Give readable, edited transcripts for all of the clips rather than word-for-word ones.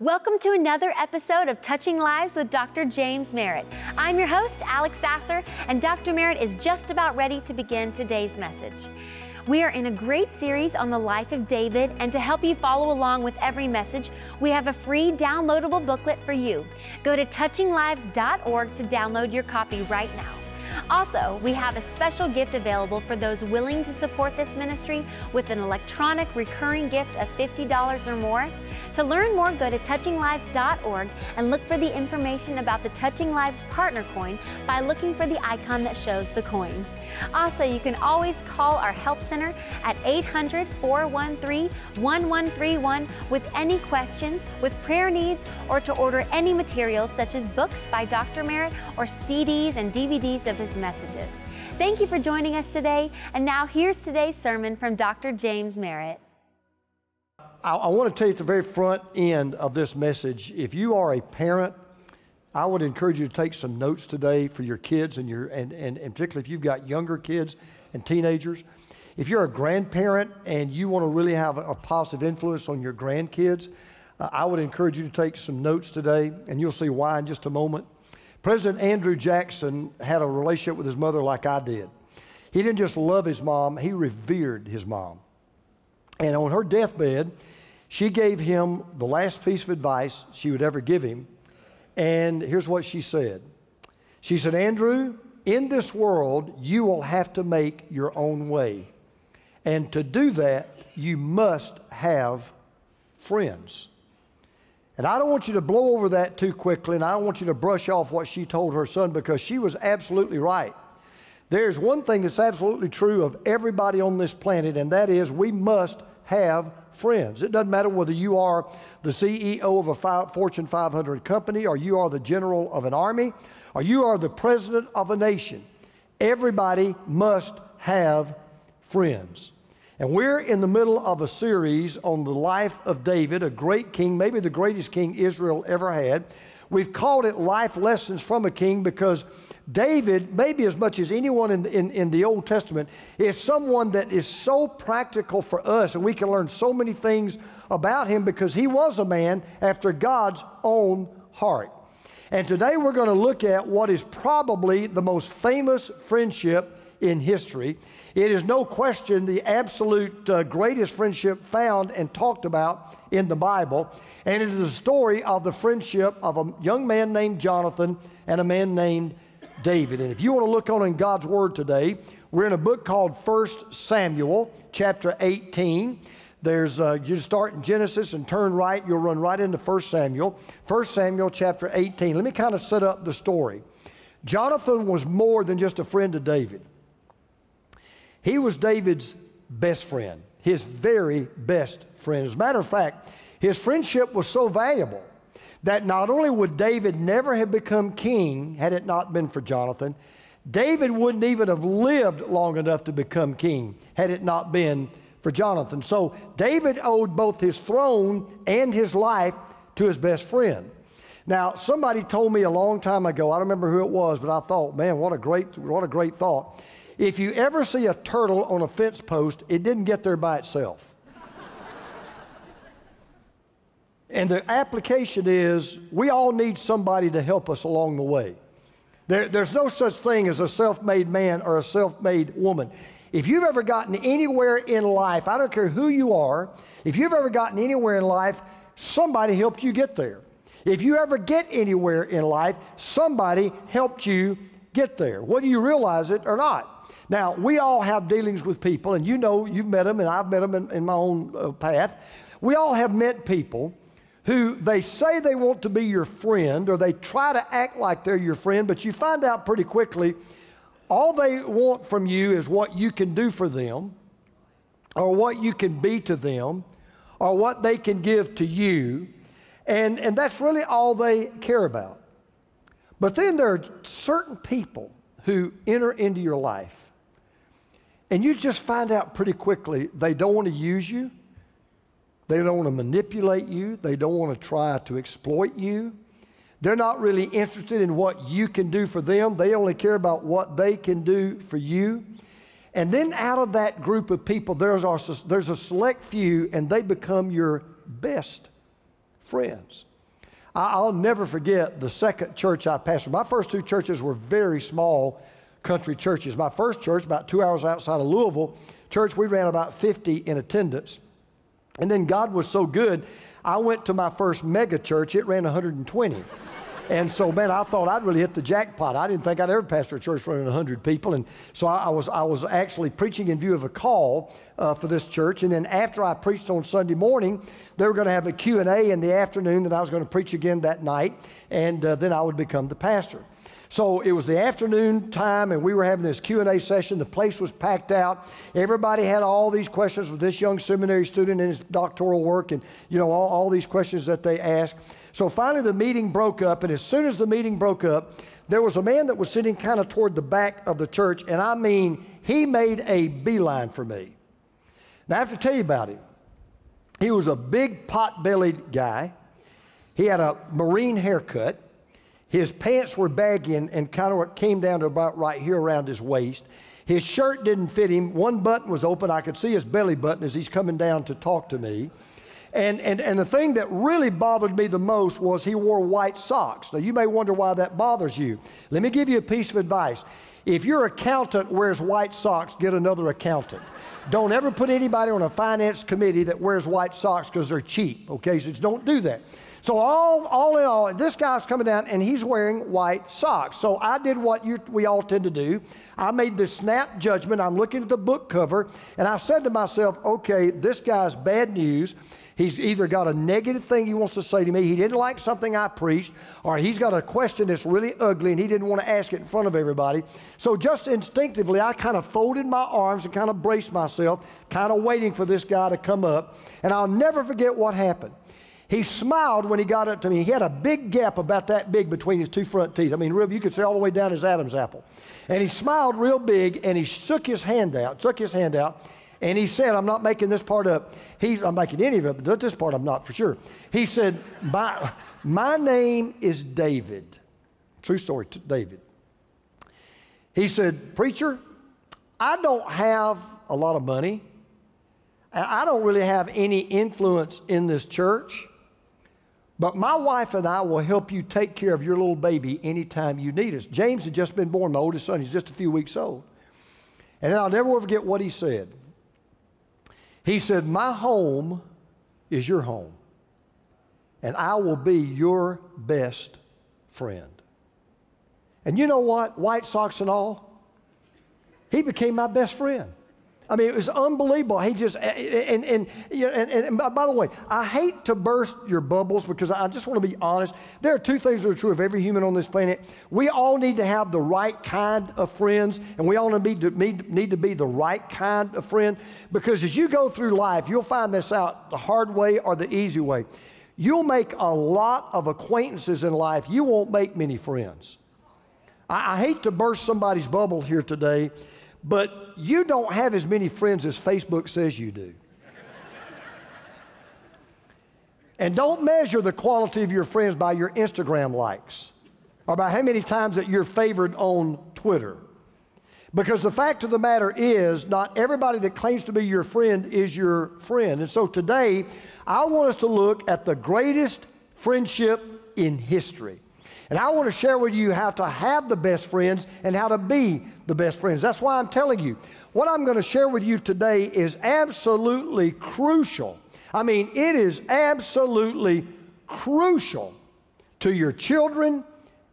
Welcome to another episode of Touching Lives with Dr. James Merritt. I'm your host, Alex Sasser, and Dr. Merritt is just about ready to begin today's message. We are in a great series on the life of David, and to help you follow along with every message, we have a free downloadable booklet for you. Go to touchinglives.org to download your copy right now. Also, we have a special gift available for those willing to support this ministry with an electronic recurring gift of $50 or more. To learn more, go to touchinglives.org and look for the information about the Touching Lives Partner Coin by looking for the icon that shows the coin. Also, you can always call our Help Center at 800-413-1131 with any questions, with prayer needs, or to order any materials such as books by Dr. Merritt or CDs and DVDs of his messages. Thank you for joining us today, and now here's today's sermon from Dr. James Merritt. I want to tell you at the very front end of this message, if you are a parent, I would encourage you to take some notes today for your kids and particularly if you've got younger kids and teenagers. If you're a grandparent and you want to really have a positive influence on your grandkids, I would encourage you to take some notes today, and you'll see why in just a moment. President Andrew Jackson had a relationship with his mother like I did. He didn't just love his mom, he revered his mom. And on her deathbed, she gave him the last piece of advice she would ever give him. And here's what she said. She said, "Andrew, in this world, you will have to make your own way. And to do that, you must have friends." And I don't want you to blow over that too quickly, and I don't want you to brush off what she told her son, because she was absolutely right. There's one thing that's absolutely true of everybody on this planet, and that is we must have friends. It doesn't matter whether you are the CEO of a Fortune 500 company, or you are the general of an army, or you are the president of a nation. Everybody must have friends. And we're in the middle of a series on the life of David, a great king, maybe the greatest king Israel ever had. We've called it Life Lessons from a King because David, maybe as much as anyone in the Old Testament, is someone that is so practical for us, and we can learn so many things about him because he was a man after God's own heart. And today we're going to look at what is probably the most famous friendship in history. It is no question the absolute greatest friendship found and talked about in the Bible, and it is the story of the friendship of a young man named Jonathan and a man named David. And if you want to look on in God's Word today, we're in a book called 1 Samuel, chapter 18. You start in Genesis and turn right, you'll run right into 1 Samuel. 1 Samuel, chapter 18. Let me kind of set up the story. Jonathan was more than just a friend of David. He was David's best friend, his very best friend. As a matter of fact, his friendship was so valuable that not only would David never have become king had it not been for Jonathan, David wouldn't even have lived long enough to become king had it not been for Jonathan. So David owed both his throne and his life to his best friend. Now, somebody told me a long time ago, I don't remember who it was, but I thought, man, what a great thought. If you ever see a turtle on a fence post, it didn't get there by itself. And the application is, we all need somebody to help us along the way. There's no such thing as a self-made man or a self-made woman. If you've ever gotten anywhere in life, I don't care who you are, if you've ever gotten anywhere in life, somebody helped you get there. If you ever get anywhere in life, somebody helped you get there, whether you realize it or not. Now, we all have dealings with people, and you know, you've met them, and I've met them in my own path. We all have met people who they say they want to be your friend, or they try to act like they're your friend, but you find out pretty quickly all they want from you is what you can do for them, or what you can be to them, or what they can give to you, and that's really all they care about. But then there are certain people who enter into your life, and you just find out pretty quickly they don't want to use you. They don't want to manipulate you. They don't want to try to exploit you. They're not really interested in what you can do for them. They only care about what they can do for you. And then out of that group of people, there's a select few, and they become your best friends. I'll never forget the second church I pastored. My first two churches were very small country churches. My first church, about 2 hours outside of Louisville, church, we ran about 50 in attendance. And then God was so good, I went to my first mega church. It ran 120. And so, man, I thought I'd really hit the jackpot. I didn't think I'd ever pastor a church running 100 people. And so I was actually preaching in view of a call for this church. And then after I preached on Sunday morning, they were going to have a Q&A in the afternoon that I was going to preach again that night. And then I would become the pastor. So it was the afternoon time, and we were having this Q&A session. The place was packed out. Everybody had all these questions with this young seminary student in his doctoral work, and all these questions that they asked. So finally the meeting broke up, and as soon as the meeting broke up, there was a man that was sitting kind of toward the back of the church, and I mean, he made a beeline for me. Now I have to tell you about him. He was a big pot-bellied guy. He had a Marine haircut. His pants were baggy and kind of came down to about right here around his waist. His shirt didn't fit him. One button was open. I could see his belly button as he's coming down to talk to me. And the thing that really bothered me the most was he wore white socks. Now, you may wonder why that bothers you. Let me give you a piece of advice. If your accountant wears white socks, get another accountant. Don't ever put anybody on a finance committee that wears white socks because they're cheap, okay? So don't do that. So all in all, this guy's coming down and he's wearing white socks. So I did what we all tend to do. I made the snap judgment. I'm looking at the book cover and I said to myself, okay, this guy's bad news. He's either got a negative thing he wants to say to me, he didn't like something I preached, or he's got a question that's really ugly and he didn't want to ask it in front of everybody. So just instinctively, I kind of folded my arms and kind of braced myself, kind of waiting for this guy to come up. And I'll never forget what happened. He smiled when he got up to me. He had a big gap about that big between his two front teeth. I mean, you could see all the way down his Adam's apple. And he smiled real big, and he shook his hand out, and he said, I'm not making this part up. I'm making any of it, but this part I'm not for sure. He said, my name is David. True story, David. He said, preacher, I don't have a lot of money. I don't really have any influence in this church. But my wife and I will help you take care of your little baby anytime you need us. James had just been born, my oldest son. He's just a few weeks old. And then I'll never forget what he said. He said, my home is your home, and I will be your best friend. And you know what? White socks and all, he became my best friend. I mean, it was unbelievable. He just, and by the way, I hate to burst your bubbles because I just want to be honest. There are two things that are true of every human on this planet. We all need to have the right kind of friends, and we all need to be the right kind of friend, because as you go through life, you'll find this out the hard way or the easy way. You'll make a lot of acquaintances in life. You won't make many friends. I hate to burst somebody's bubble here today, but you don't have as many friends as Facebook says you do. And don't measure the quality of your friends by your Instagram likes or by how many times that you're favored on Twitter. Because the fact of the matter is, not everybody that claims to be your friend is your friend. And so today, I want us to look at the greatest friendship in history. And I want to share with you how to have the best friends and how to be the best friends. That's why I'm telling you, what I'm going to share with you today is absolutely crucial. I mean, it is absolutely crucial to your children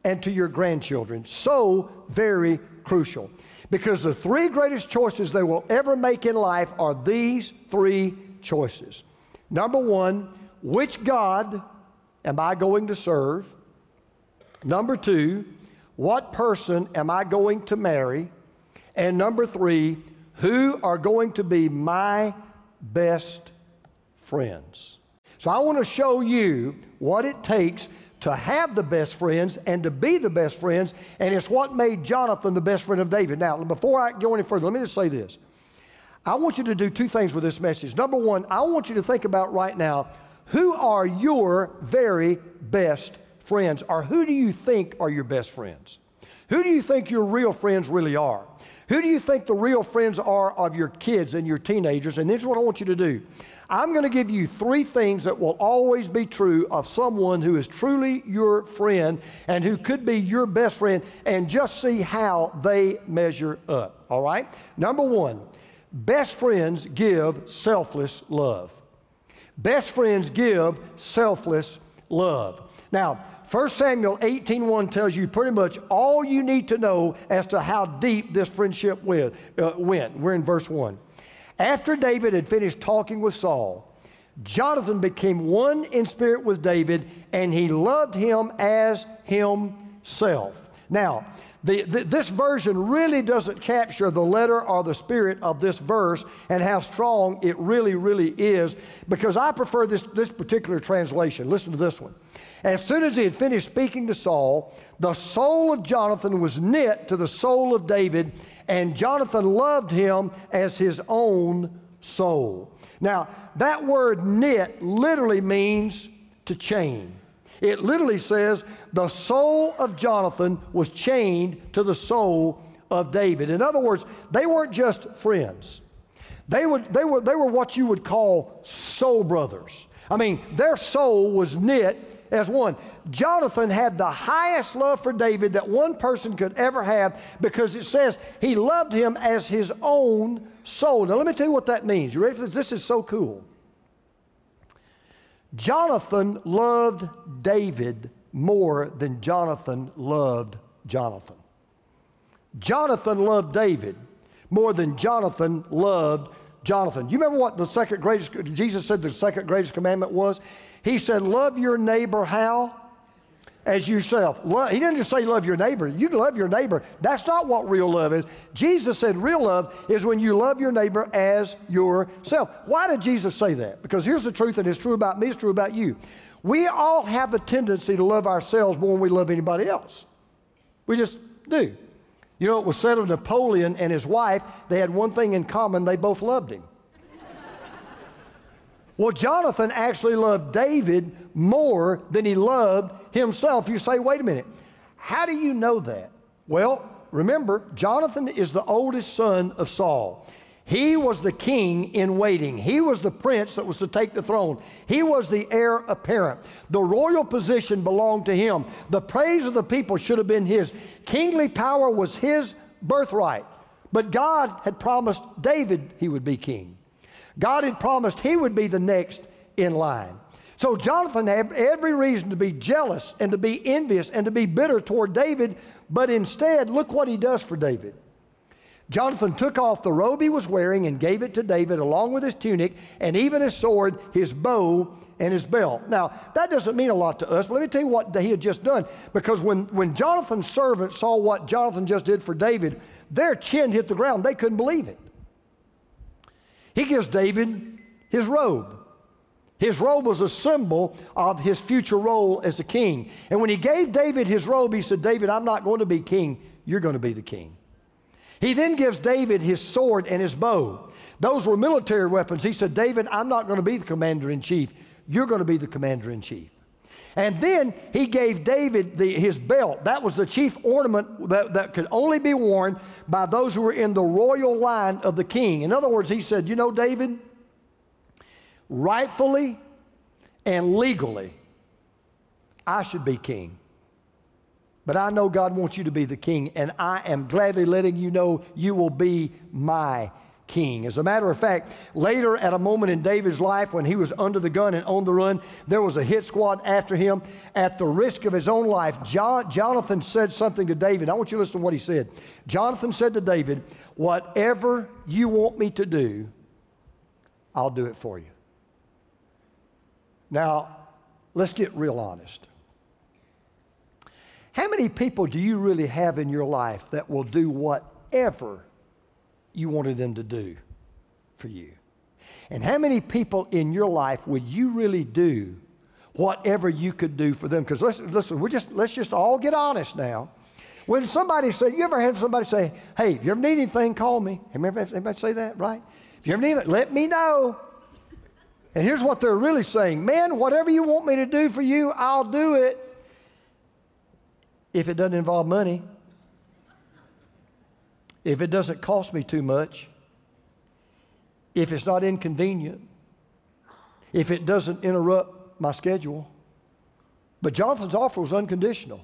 and to your grandchildren. So very crucial. Because the three greatest choices they will ever make in life are these three choices. Number one, which God am I going to serve? Number two, what person am I going to marry? And number three, who are going to be my best friends? So I want to show you what it takes to have the best friends and to be the best friends, and it's what made Jonathan the best friend of David. Now, before I go any further, let me just say this. I want you to do two things with this message. Number one, I want you to think about right now, who are your very best friends, or who do you think are your best friends? Who do you think your real friends really are? Who do you think the real friends are of your kids and your teenagers? And this is what I want you to do. I'm going to give you 3 things that will always be true of someone who is truly your friend and who could be your best friend, and just see how they measure up, all right? Number 1, best friends give selfless love. Best friends give selfless love. Now, 1 Samuel 18:1 tells you pretty much all you need to know as to how deep this friendship went. We're in verse 1. After David had finished talking with Saul, Jonathan became one in spirit with David, and he loved him as himself. Now, this version really doesn't capture the letter or the spirit of this verse and how strong it really, really is, because I prefer this particular translation. Listen to this one. As soon as he had finished speaking to Saul, the soul of Jonathan was knit to the soul of David, and Jonathan loved him as his own soul. Now, that word knit literally means to chain. It literally says the soul of Jonathan was chained to the soul of David. In other words, they weren't just friends. They were what you would call soul brothers. I mean, their soul was knit as one. Jonathan had the highest love for David that one person could ever have, because it says he loved him as his own soul. Now let me tell you what that means. You ready for this? This is so cool. Jonathan loved David more than Jonathan loved Jonathan. Jonathan loved David more than Jonathan loved Jonathan. You remember what the second greatest, Jesus said the second greatest commandment was? He said, love your neighbor how? As yourself. He didn't just say love your neighbor. You can love your neighbor. That's not what real love is. Jesus said real love is when you love your neighbor as yourself. Why did Jesus say that? Because here's the truth, and it's true about me, it's true about you. We all have a tendency to love ourselves more than we love anybody else. We just do. You know, it was said of Napoleon and his wife, they had one thing in common, they both loved him. Well, Jonathan actually loved David more than he loved himself. You say, wait a minute, how do you know that? Well, remember, Jonathan is the oldest son of Saul. He was the king in waiting. He was the prince that was to take the throne. He was the heir apparent. The royal position belonged to him. The praise of the people should have been his. Kingly power was his birthright. But God had promised David he would be king. God had promised he would be the next in line. So Jonathan had every reason to be jealous and to be envious and to be bitter toward David, but instead, look what he does for David. Jonathan took off the robe he was wearing and gave it to David along with his tunic and even his sword, his bow, and his belt. Now, that doesn't mean a lot to us, but let me tell you what he had just done. Because when Jonathan's servants saw what Jonathan just did for David, their chin hit the ground. They couldn't believe it. He gives David his robe. His robe was a symbol of his future role as a king. And when he gave David his robe, he said, David, I'm not going to be king. You're going to be the king. He then gives David his sword and his bow. Those were military weapons. He said, David, I'm not going to be the commander-in-chief. You're going to be the commander-in-chief. And then he gave David his belt. That was the chief ornament that could only be worn by those who were in the royal line of the king. In other words, he said, you know, David, rightfully and legally, I should be king. But I know God wants you to be the king, and I am gladly letting you know you will be my king. As a matter of fact, later at a moment in David's life when he was under the gun and on the run, there was a hit squad after him. At the risk of his own life, Jonathan said something to David. I want you to listen to what he said. Jonathan said to David, whatever you want me to do, I'll do it for you. Now, let's get real honest. How many people do you really have in your life that will do whatever you wanted them to do for you? And how many people in your life would you really do whatever you could do for them? Because listen, let's just all get honest now. When somebody say, you ever had somebody say, hey, if you ever need anything, call me. Everybody say that, right? If you ever need anything, let me know. And here's what they're really saying. Man, whatever you want me to do for you, I'll do it. If it doesn't involve money, if it doesn't cost me too much, if it's not inconvenient, if it doesn't interrupt my schedule. But Jonathan's offer was unconditional.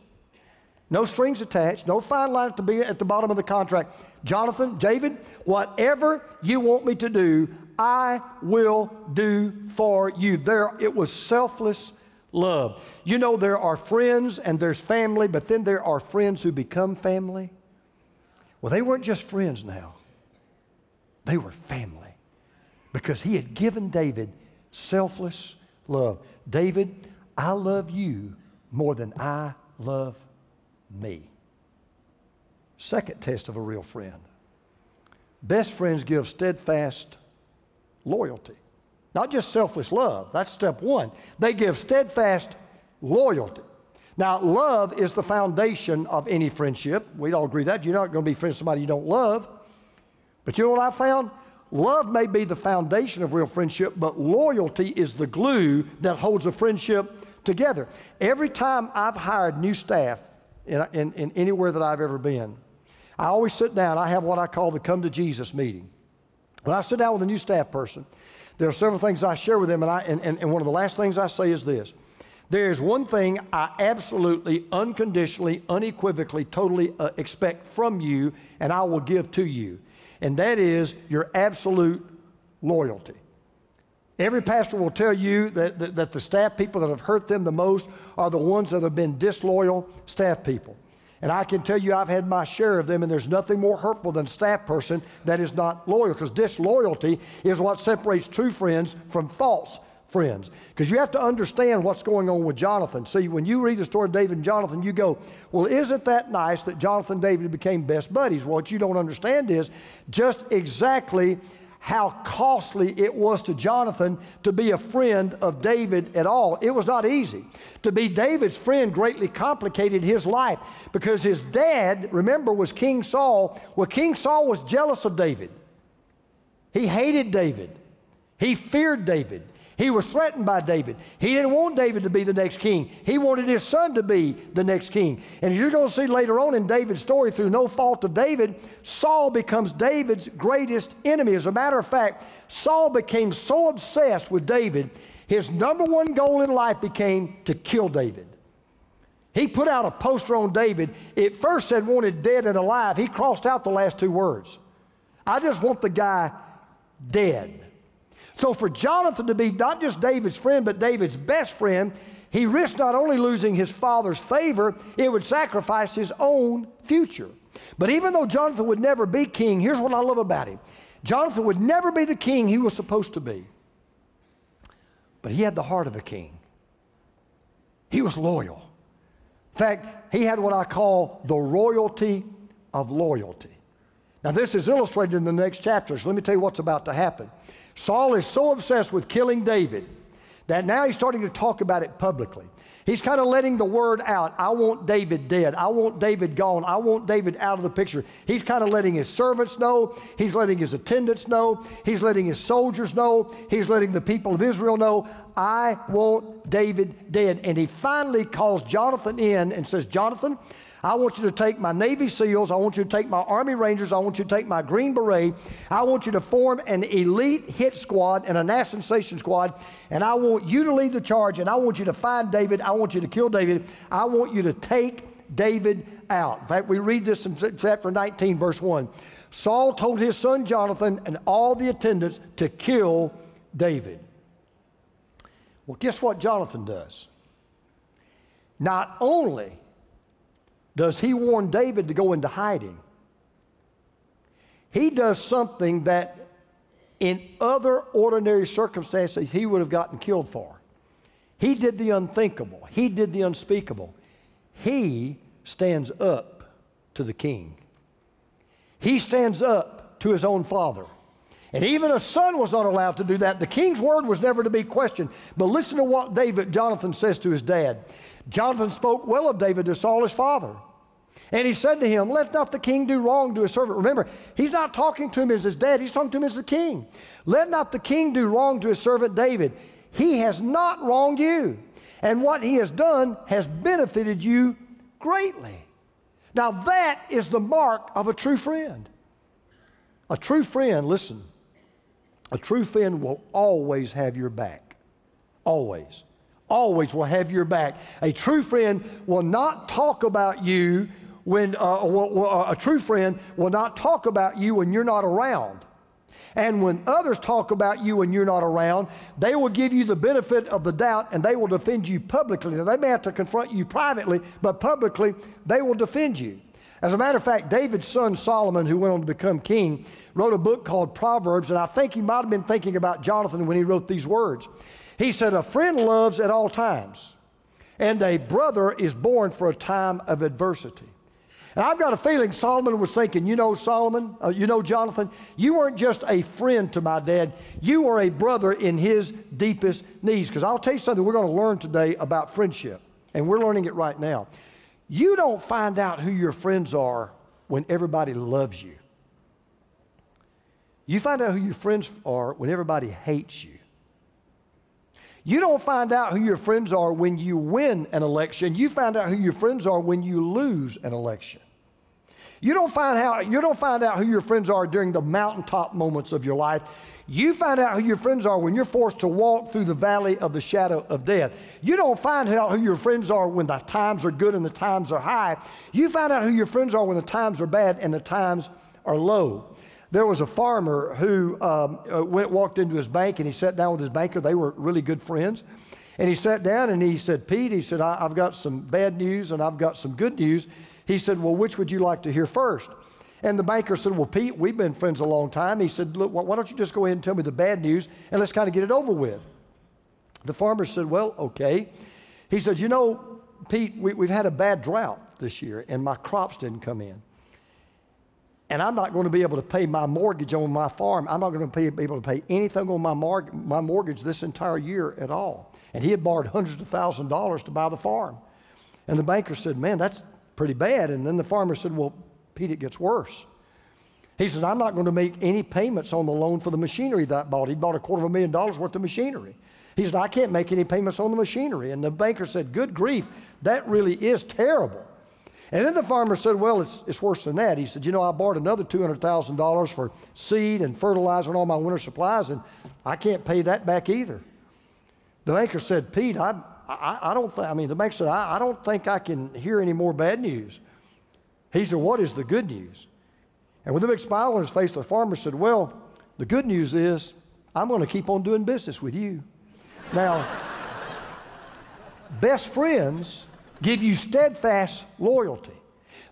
No strings attached, no fine line at the bottom of the contract. Jonathan, David, whatever you want me to do, I will do for you. It was selfless love. You know, there are friends and there's family, but then there are friends who become family. Well, they weren't just friends now. They were family because he had given David selfless love. David, I love you more than I love me. Second test of a real friend. Best friends give steadfast loyalty. Not just selfless love. That's step one. They give steadfast loyalty. Now, love is the foundation of any friendship. We'd all agree that. You're not going to be friends with somebody you don't love. But you know what I found? Love may be the foundation of real friendship, but loyalty is the glue that holds a friendship together. Every time I've hired new staff in anywhere that I've ever been, I always sit down. I have what I call the come to Jesus meeting. When I sit down with a new staff person, there are several things I share with them, and one of the last things I say is this. There is one thing I absolutely, unconditionally, unequivocally, totally expect from you, and I will give to you. And that is your absolute loyalty. Every pastor will tell you that the staff people that have hurt them the most are the ones that have been disloyal staff people. And I can tell you I've had my share of them, and there's nothing more hurtful than a staff person that is not loyal, because disloyalty is what separates true friends from false friends. Because you have to understand what's going on with Jonathan. See, when you read the story of David and Jonathan, you go, well, isn't that nice that Jonathan and David became best buddies? What you don't understand is just exactly how costly it was to Jonathan to be a friend of David at all. It was not easy. To be David's friend greatly complicated his life because his dad, remember, was King Saul. Well, King Saul was jealous of David. He hated David. He feared David. He was threatened by David. He didn't want David to be the next king. He wanted his son to be the next king. And you're going to see later on in David's story, through no fault of David, Saul becomes David's greatest enemy. As a matter of fact, Saul became so obsessed with David, his number one goal in life became to kill David. He put out a poster on David. It first said wanted dead and alive. He crossed out the last two words. I just want the guy dead. So for Jonathan to be not just David's friend, but David's best friend, he risked not only losing his father's favor, it would sacrifice his own future. But even though Jonathan would never be king, here's what I love about him. Jonathan would never be the king he was supposed to be. But he had the heart of a king. He was loyal. In fact, he had what I call the royalty of loyalty. Now this is illustrated in the next chapter, so let me tell you what's about to happen. Saul is so obsessed with killing David that now he's starting to talk about it publicly. He's kind of letting the word out. I want David dead. I want David gone. I want David out of the picture. He's kind of letting his servants know. He's letting his attendants know. He's letting his soldiers know. He's letting the people of Israel know, I want David dead. And he finally calls Jonathan in and says, Jonathan, I want you to take my Navy SEALs. I want you to take my Army Rangers. I want you to take my Green Beret. I want you to form an elite hit squad and a mass sensation squad. And I want you to lead the charge. And I want you to find David. I want you to kill David. I want you to take David out. In fact, we read this in chapter 19, verse 1. Saul told his son Jonathan and all the attendants to kill David. Well, guess what Jonathan does? Not only does he warn David to go into hiding, he does something that in other ordinary circumstances he would have gotten killed for. He did the unthinkable. He did the unspeakable. He stands up to the king. He stands up to his own father. And even a son was not allowed to do that. The king's word was never to be questioned. But listen to what Jonathan says to his dad. Jonathan spoke well of David to Saul his father. And he said to him, let not the king do wrong to his servant. Remember, he's not talking to him as his dad. He's talking to him as the king. Let not the king do wrong to his servant David. He has not wronged you. And what he has done has benefited you greatly. Now that is the mark of a true friend. A true friend, listen, a true friend will always have your back. always, always will have your back. A true friend will not talk about you when, a true friend will not talk about you when you're not around. And when others talk about you when you're not around, they will give you the benefit of the doubt and they will defend you publicly. Now, they may have to confront you privately, but publicly, they will defend you. As a matter of fact, David's son Solomon, who went on to become king, wrote a book called Proverbs, and I think he might have been thinking about Jonathan when he wrote these words. He said, "A friend loves at all times, and a brother is born for a time of adversity." And I've got a feeling Solomon was thinking, Jonathan, you weren't just a friend to my dad, you were a brother in his deepest needs. Because I'll tell you something we're going to learn today about friendship, and we're learning it right now. You don't find out who your friends are when everybody loves you. You find out who your friends are when everybody hates you. You don't find out who your friends are when you win an election. You find out who your friends are when you lose an election. You don't find out who your friends are during the mountaintop moments of your life. You find out who your friends are when you're forced to walk through the valley of the shadow of death. You don't find out who your friends are when the times are good and the times are high. You find out who your friends are when the times are bad and the times are low. There was a farmer who walked into his bank and he sat down with his banker. They were really good friends. And he sat down and he said, "Pete," he said, I've got some bad news and I've got some good news. He said, "Well, which would you like to hear first?" And the banker said, "Well, Pete, we've been friends a long time." He said, "Look, why don't you just go ahead and tell me the bad news and let's kind of get it over with." The farmer said, "Well, okay." He said, "Pete, we've had a bad drought this year and my crops didn't come in. And I'm not going to be able to pay my mortgage on my farm. I'm not going to be able to pay anything on my mortgage this entire year at all." And he had borrowed hundreds of thousands of dollars to buy the farm. And the banker said, "Man, that's pretty bad." And then the farmer said, "Well, Pete, it gets worse." He says, "I'm not going to make any payments on the loan for the machinery that I bought." He bought $250,000 worth of machinery. He said, "I can't make any payments on the machinery." And the banker said, "Good grief, that really is terrible." And then the farmer said, "Well, it's worse than that." He said, "I borrowed another $200,000 for seed and fertilizer and all my winter supplies, and I can't pay that back either." The banker said, "Pete, the banker said, I don't think I can hear any more bad news." He said, "What is the good news?" And with a big smile on his face, the farmer said, "Well, the good news is I'm going to keep on doing business with you." Now, best friends give you steadfast loyalty.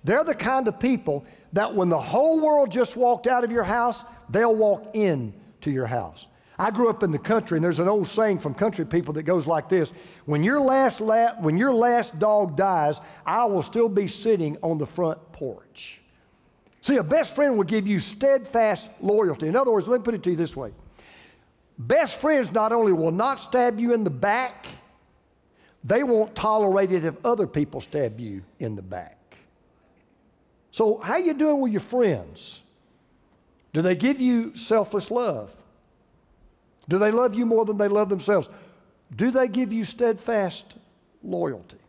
They're the kind of people that when the whole world just walked out of your house, they'll walk into your house. I grew up in the country, and there's an old saying from country people that goes like this: when your last dog dies, I will still be sitting on the front porch. See, a best friend will give you steadfast loyalty. In other words, let me put it to you this way. Best friends not only will not stab you in the back, they won't tolerate it if other people stab you in the back. So how you doing with your friends? Do they give you selfless love? Do they love you more than they love themselves? Do they give you steadfast loyalty?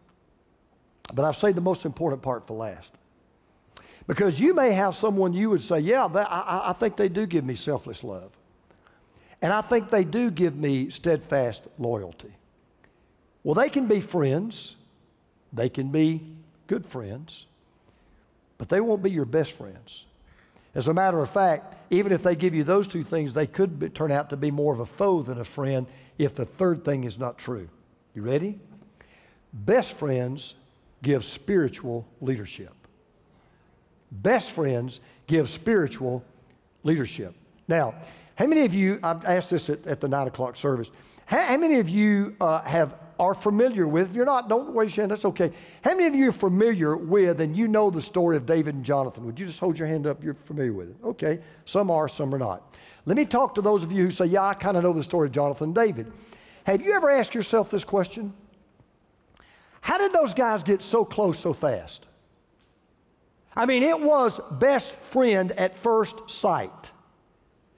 But I've saved the most important part for last. Because you may have someone you would say, "Yeah, I think they do give me selfless love. And I think they do give me steadfast loyalty." Well, they can be friends. They can be good friends. But they won't be your best friends. As a matter of fact, even if they give you those two things, they could turn out to be more of a foe than a friend if the third thing is not true. You ready? Best friends give spiritual leadership. Best friends give spiritual leadership. Now, how many of you, I asked this at the 9 o'clock service, how many of you are familiar with, if you're not, don't raise your hand, that's okay. How many of you are familiar with and you know the story of David and Jonathan? Would you just hold your hand up? You're familiar with it. Okay, some are, some are not. Let me talk to those of you who say, "Yeah, I kind of know the story of Jonathan and David." Have you ever asked yourself this question? How did those guys get so close so fast? I mean, it was best friend at first sight.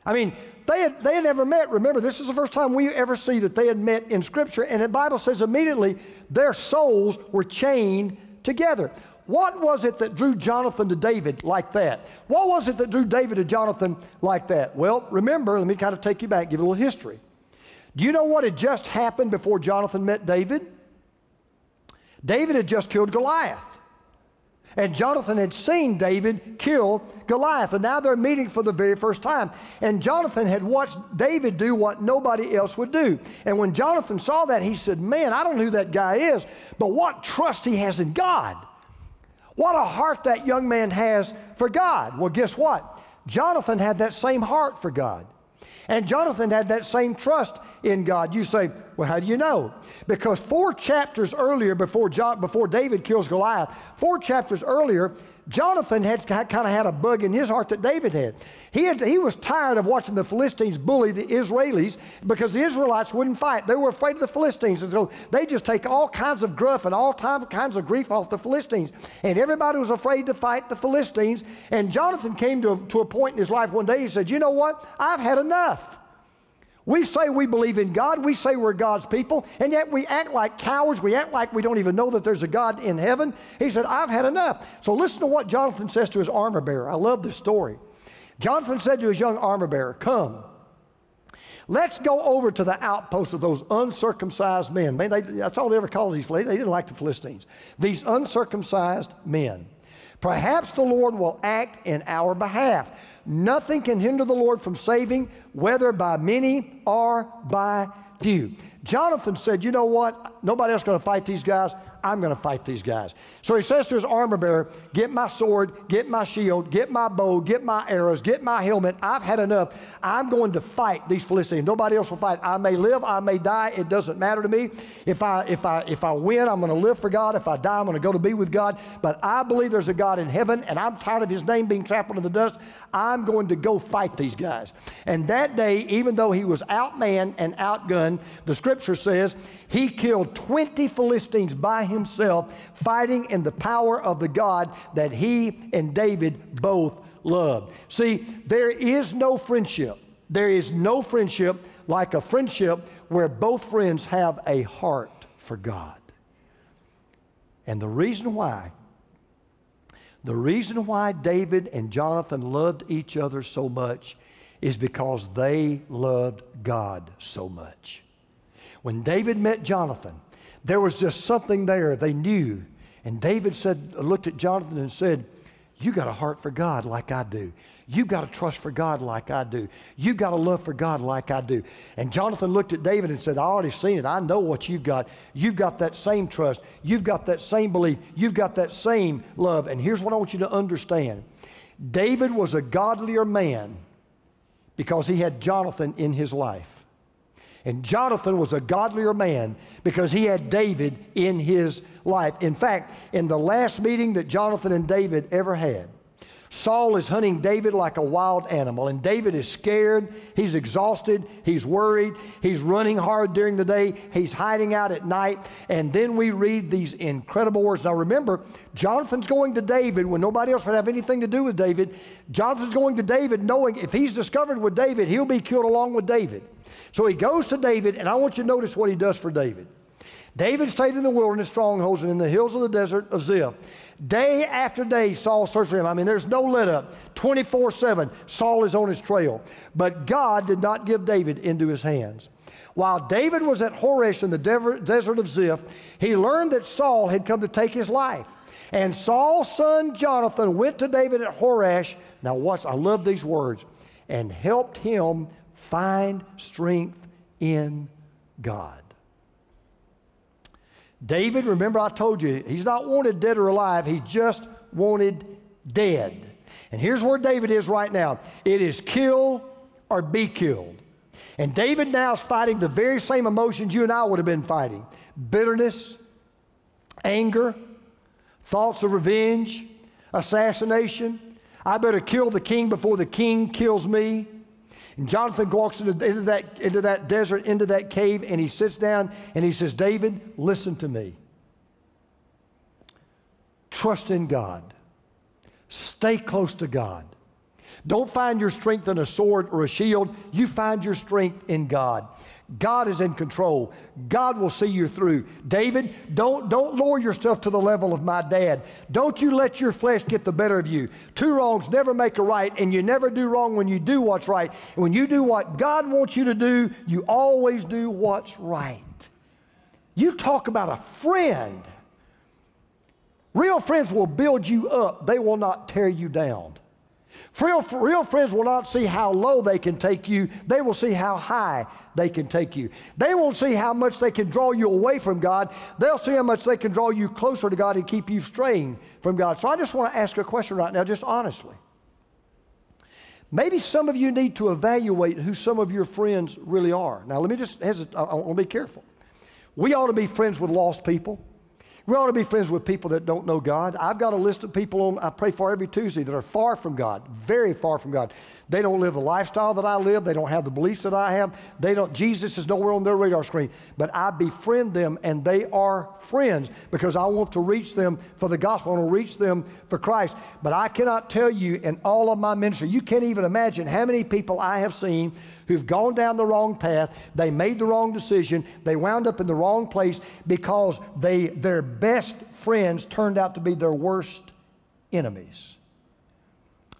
I mean, they had never met. Remember, this is the first time we ever see that they had met in Scripture. And the Bible says immediately their souls were chained together. What was it that drew Jonathan to David like that? What was it that drew David to Jonathan like that? Well, remember, let me kind of take you back, give you a little history. Do you know what had just happened before Jonathan met David? David had just killed Goliath. And Jonathan had seen David kill Goliath. And now they're meeting for the very first time. And Jonathan had watched David do what nobody else would do. And when Jonathan saw that, he said, man, I don't know who that guy is, but what trust he has in God. What a heart that young man has for God. Well, guess what? Jonathan had that same heart for God. And Jonathan had that same trust in God. You say, well, how do you know? Because 4 chapters earlier, before David kills Goliath, 4 chapters earlier, Jonathan had kind of had a bug in his heart that David had. He was tired of watching the Philistines bully the Israelis because the Israelites wouldn't fight. They were afraid of the Philistines. And so they just take all kinds of gruff and all kinds of grief off the Philistines. And everybody was afraid to fight the Philistines. And Jonathan came to a point in his life one day, he said, you know what? I've had enough. We say we believe in God. We say we're God's people. And yet we act like cowards. We act like we don't even know that there's a God in heaven. He said, I've had enough. So listen to what Jonathan says to his armor bearer. I love this story. Jonathan said to his young armor bearer, come, let's go over to the outpost of those uncircumcised men. Man, that's all they ever called these Philistines. They didn't like the Philistines. These uncircumcised men. Perhaps the Lord will act in our behalf. Nothing can hinder the Lord from saving, whether by many or by few. Jonathan said, you know what? Nobody else is going to fight these guys. I'm going to fight these guys. So he says to his armor bearer, get my sword, get my shield, get my bow, get my arrows, get my helmet. I've had enough. I'm going to fight these Philistines. Nobody else will fight. I may live, I may die. It doesn't matter to me. If I win, I'm going to live for God. If I die, I'm going to go to be with God. But I believe there's a God in heaven, and I'm tired of his name being trampled in the dust. I'm going to go fight these guys. And that day, even though he was outmanned and outgunned, the scripture says he killed 20 Philistines by himself, fighting in the power of the God that he and David both loved. See, there is no friendship. There is no friendship like a friendship where both friends have a heart for God. And the reason why David and Jonathan loved each other so much is because they loved God so much. When David met Jonathan, there was just something there they knew. And David looked at Jonathan and said, you got a heart for God like I do. You got a trust for God like I do. You got a love for God like I do. And Jonathan looked at David and said, I already seen it. I know what you've got. You've got that same trust. You've got that same belief. You've got that same love. And here's what I want you to understand. David was a godlier man because he had Jonathan in his life. And Jonathan was a godlier man because he had David in his life. In fact, in the last meeting that Jonathan and David ever had, Saul is hunting David like a wild animal, and David is scared, he's exhausted, he's worried, he's running hard during the day, he's hiding out at night, and then we read these incredible words. Now remember, Jonathan's going to David when nobody else would have anything to do with David. Jonathan's going to David knowing if he's discovered with David, he'll be killed along with David. So he goes to David, and I want you to notice what he does for David. David stayed in the wilderness strongholds and in the hills of the desert of Ziph. Day after day, Saul searched for him. I mean, there's no let up. 24/7, Saul is on his trail. But God did not give David into his hands. While David was at Horesh in the desert of Ziph, he learned that Saul had come to take his life. And Saul's son Jonathan went to David at Horesh. Now watch, I love these words. And helped him find strength in God. David, remember I told you, he's not wanted dead or alive. He just wanted dead. And here's where David is right now. It is kill or be killed. And David now is fighting the very same emotions you and I would have been fighting. Bitterness, anger, thoughts of revenge, assassination. I better kill the king before the king kills me. And Jonathan walks into that desert, into that cave, and he sits down and he says, David, listen to me. Trust in God. Stay close to God. Don't find your strength in a sword or a shield. You find your strength in God. God is in control. God will see you through. David, don't lower yourself to the level of my dad. Don't you let your flesh get the better of you. Two wrongs never make a right, and you never do wrong when you do what's right. And when you do what God wants you to do, you always do what's right. You talk about a friend. Real friends will build you up. They will not tear you down. Real friends will not see how low they can take you. They will see how high they can take you. They won't see how much they can draw you away from God. They'll see how much they can draw you closer to God and keep you straying from God. So I just want to ask a question right now, just honestly. Maybe some of you need to evaluate who some of your friends really are. Now, let me just hesitate. I want to be careful. We ought to be friends with lost people. We ought to be friends with people that don't know God. I've got a list of people I pray for every Tuesday that are far from God, very far from God. They don't live the lifestyle that I live. They don't have the beliefs that I have. Jesus is nowhere on their radar screen. But I befriend them, and they are friends because I want to reach them for the gospel. I want to reach them for Christ. But I cannot tell you in all of my ministry, you can't even imagine how many people I have seen who've gone down the wrong path, they made the wrong decision, they wound up in the wrong place because their best friends turned out to be their worst enemies.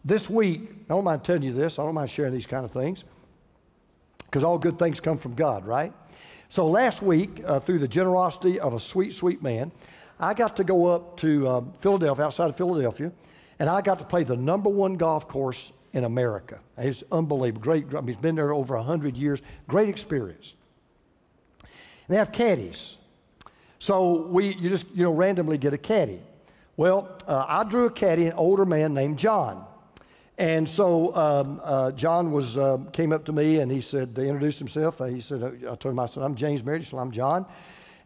This week, I don't mind telling you this, I don't mind sharing these kind of things, because all good things come from God, right? So last week, through the generosity of a sweet, sweet man, I got to go up to Philadelphia, outside of Philadelphia, and I got to play the #1 golf course in America. It's unbelievable. Great. I mean, it's been there over 100 years. Great experience. And they have caddies. So you just randomly get a caddy. Well, I drew a caddy, an older man named John. And so John came up to me and he said, they introduced himself. He said, I told him, I said, I'm James Merritt. He said, I'm John.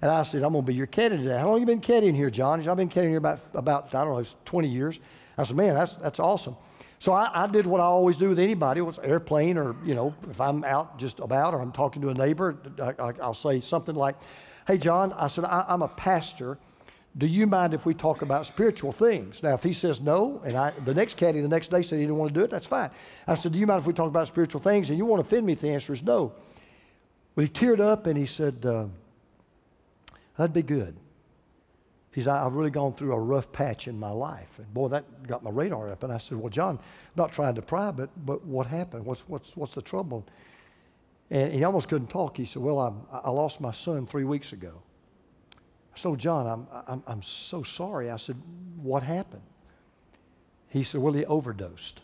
And I said, I'm going to be your caddy today. How long have you been caddying here, John? He said, I've been caddying here about I don't know, 20 years. I said, man, that's awesome. So I did what I always do with anybody. It was airplane or, if I'm out just about or I'm talking to a neighbor, I'll say something like, hey, John, I said, I'm a pastor. Do you mind if we talk about spiritual things? Now, if he says no, and the next caddy the next day said he didn't want to do it, that's fine. I said, do you mind if we talk about spiritual things? And you won't offend me if the answer is no. Well, he teared up and he said, that'd be good. He said, I've really gone through a rough patch in my life. And boy, that got my radar up. And I said, well, John, I'm not trying to pry, but what happened? What's the trouble? And he almost couldn't talk. He said, well, I lost my son 3 weeks ago. I said, John, I'm so sorry. I said, what happened? He said, well, he overdosed.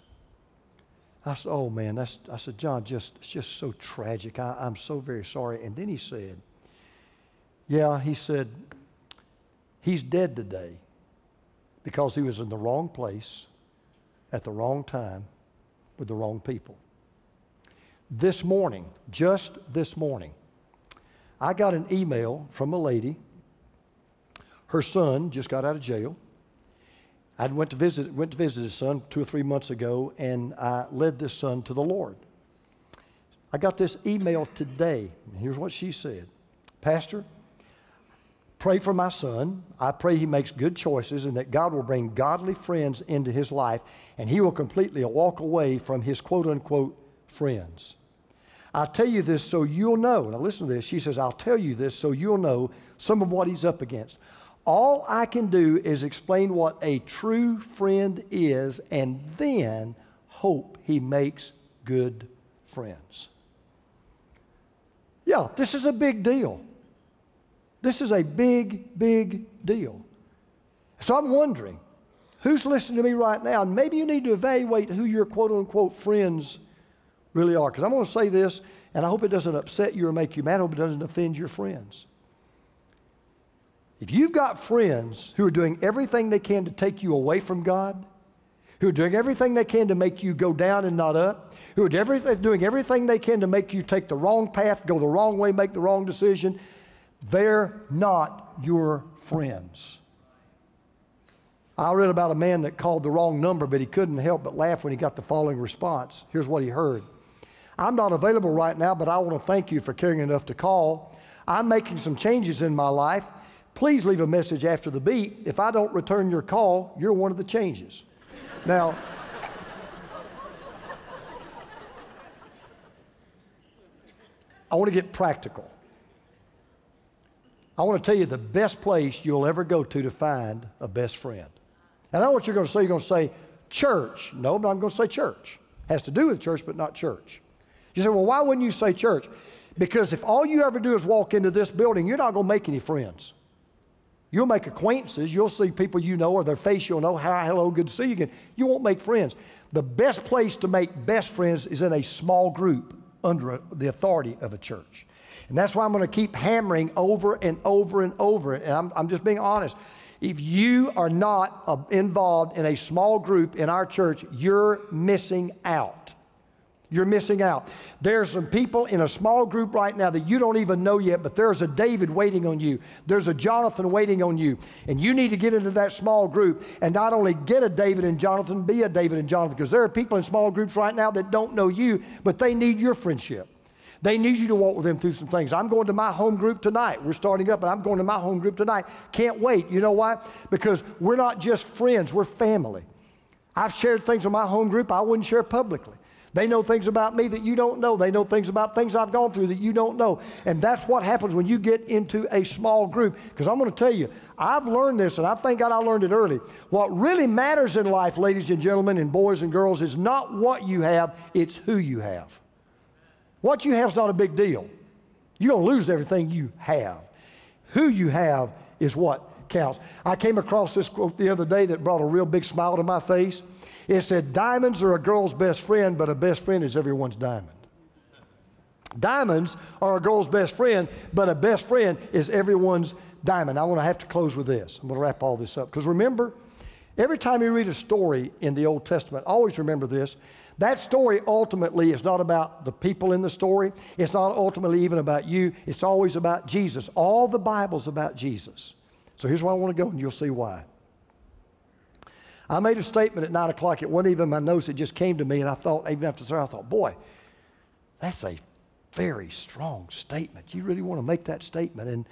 I said, oh man, I said, John, it's just so tragic. I'm so very sorry. And then he said, yeah, he said, he's dead today because he was in the wrong place at the wrong time with the wrong people. This morning, just this morning, I got an email from a lady. Her son just got out of jail. I went to visit his son 2 or 3 months ago, and I led this son to the Lord. I got this email today, and here's what she said. Pastor, pray for my son. I pray he makes good choices and that God will bring godly friends into his life and he will completely walk away from his quote-unquote friends. I tell you this so you'll know. Now listen to this. She says, I'll tell you this so you'll know some of what he's up against. All I can do is explain what a true friend is and then hope he makes good friends. Yeah, this is a big deal. This is a big, big deal. So I'm wondering, who's listening to me right now? And maybe you need to evaluate who your quote-unquote friends really are. Because I'm going to say this, and I hope it doesn't upset you or make you mad. I hope it doesn't offend your friends. If you've got friends who are doing everything they can to take you away from God, who are doing everything they can to make you go down and not up, who are doing everything they can to make you take the wrong path, go the wrong way, make the wrong decision, they're not your friends. I read about a man that called the wrong number, but he couldn't help but laugh when he got the following response. Here's what he heard. I'm not available right now, but I want to thank you for caring enough to call. I'm making some changes in my life. Please leave a message after the beep. If I don't return your call, you're one of the changes. Now, I want to get practical. I want to tell you the best place you'll ever go to find a best friend. And I know what you're going to say. You're going to say, church. No, I'm not going to say church. Has to do with church, but not church. You say, well, why wouldn't you say church? Because if all you ever do is walk into this building, you're not going to make any friends. You'll make acquaintances. You'll see people you know or their face you'll know. Hi, hello, good to see you again. You won't make friends. The best place to make best friends is in a small group under the authority of a church. And that's why I'm going to keep hammering over and over and over. And I'm just being honest. If you are not involved in a small group in our church, you're missing out. You're missing out. There's some people in a small group right now that you don't even know yet, but there's a David waiting on you. There's a Jonathan waiting on you. And you need to get into that small group and not only get a David and Jonathan, be a David and Jonathan, because there are people in small groups right now that don't know you, but they need your friendship. They need you to walk with them through some things. I'm going to my home group tonight. We're starting up, and I'm going to my home group tonight. Can't wait. You know why? Because we're not just friends, we're family. I've shared things in my home group I wouldn't share publicly. They know things about me that you don't know. They know things about things I've gone through that you don't know. And that's what happens when you get into a small group. Because I'm going to tell you, I've learned this, and I thank God I learned it early. What really matters in life, ladies and gentlemen, and boys and girls, is not what you have, it's who you have. What you have is not a big deal. You're going to lose everything you have. Who you have is what counts. I came across this quote the other day that brought a real big smile to my face. It said, diamonds are a girl's best friend, but a best friend is everyone's diamond. Diamonds are a girl's best friend, but a best friend is everyone's diamond. I want to have to close with this. I'm going to wrap all this up. Because remember, every time you read a story in the Old Testament, always remember this. That story ultimately is not about the people in the story. It's not ultimately even about you. It's always about Jesus. All the Bible's about Jesus. So here's where I want to go, and you'll see why. I made a statement at 9 o'clock. It wasn't even my notes. It just came to me, and I thought, even after service, I thought, boy, that's a very strong statement. You really want to make that statement? And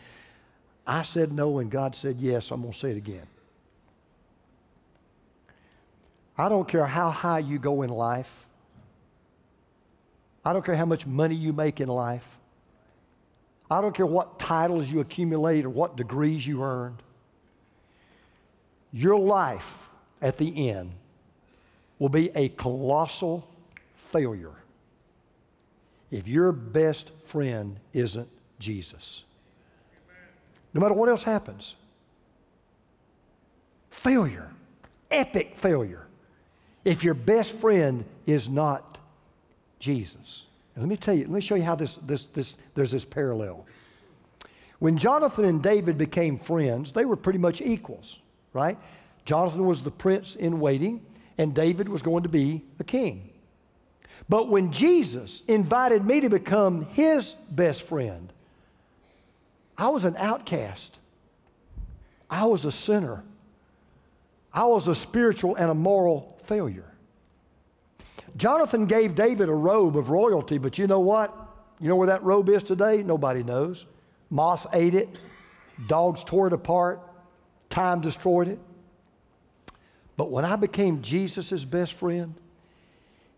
I said no, and God said yes. I'm going to say it again. I don't care how high you go in life. I don't care how much money you make in life. I don't care what titles you accumulate or what degrees you earned. Your life at the end will be a colossal failure if your best friend isn't Jesus. No matter what else happens. Failure. Epic failure. If your best friend is not Jesus. And let me tell you, let me show you how there's this parallel. When Jonathan and David became friends, they were pretty much equals, right? Jonathan was the prince in waiting, and David was going to be a king. But when Jesus invited me to become his best friend, I was an outcast. I was a sinner. I was a spiritual and a moral failure. Jonathan gave David a robe of royalty, but you know what? You know where that robe is today? Nobody knows. Moss ate it. Dogs tore it apart. Time destroyed it. But when I became Jesus' best friend,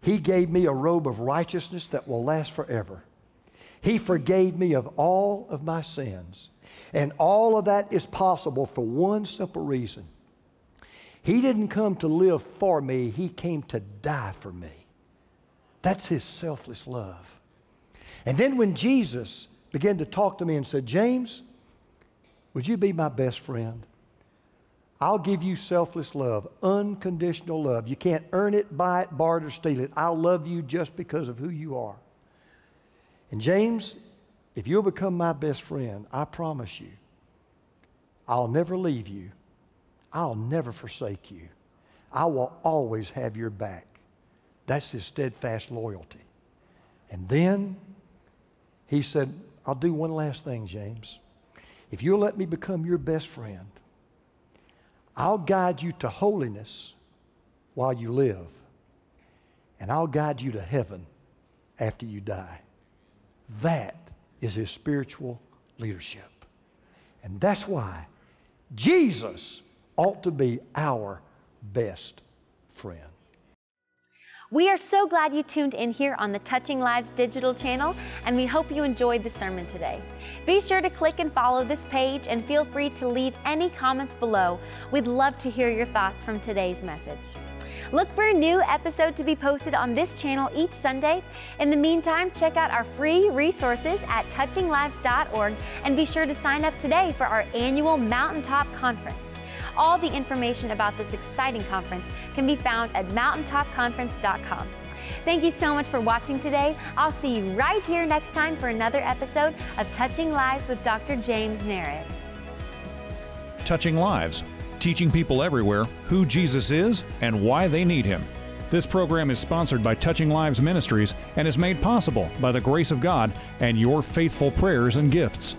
he gave me a robe of righteousness that will last forever. He forgave me of all of my sins. And all of that is possible for one simple reason. He didn't come to live for me. He came to die for me. That's his selfless love. And then when Jesus began to talk to me and said, James, would you be my best friend? I'll give you selfless love, unconditional love. You can't earn it, buy it, borrow it, or steal it. I'll love you just because of who you are. And James, if you'll become my best friend, I promise you, I'll never leave you. I'll never forsake you. I will always have your back. That's his steadfast loyalty. And then he said, I'll do one last thing, James. If you'll let me become your best friend, I'll guide you to holiness while you live. And I'll guide you to heaven after you die. That is his spiritual leadership. And that's why Jesus ought to be our best friend. We are so glad you tuned in here on the Touching Lives digital channel, and we hope you enjoyed the sermon today. Be sure to click and follow this page and feel free to leave any comments below. We'd love to hear your thoughts from today's message. Look for a new episode to be posted on this channel each Sunday. In the meantime, check out our free resources at touchinglives.org and be sure to sign up today for our annual Mountaintop Conference. All the information about this exciting conference can be found at mountaintopconference.com. Thank you so much for watching today. I'll see you right here next time for another episode of Touching Lives with Dr. James Merritt. Touching Lives, teaching people everywhere who Jesus is and why they need Him. This program is sponsored by Touching Lives Ministries and is made possible by the grace of God and your faithful prayers and gifts.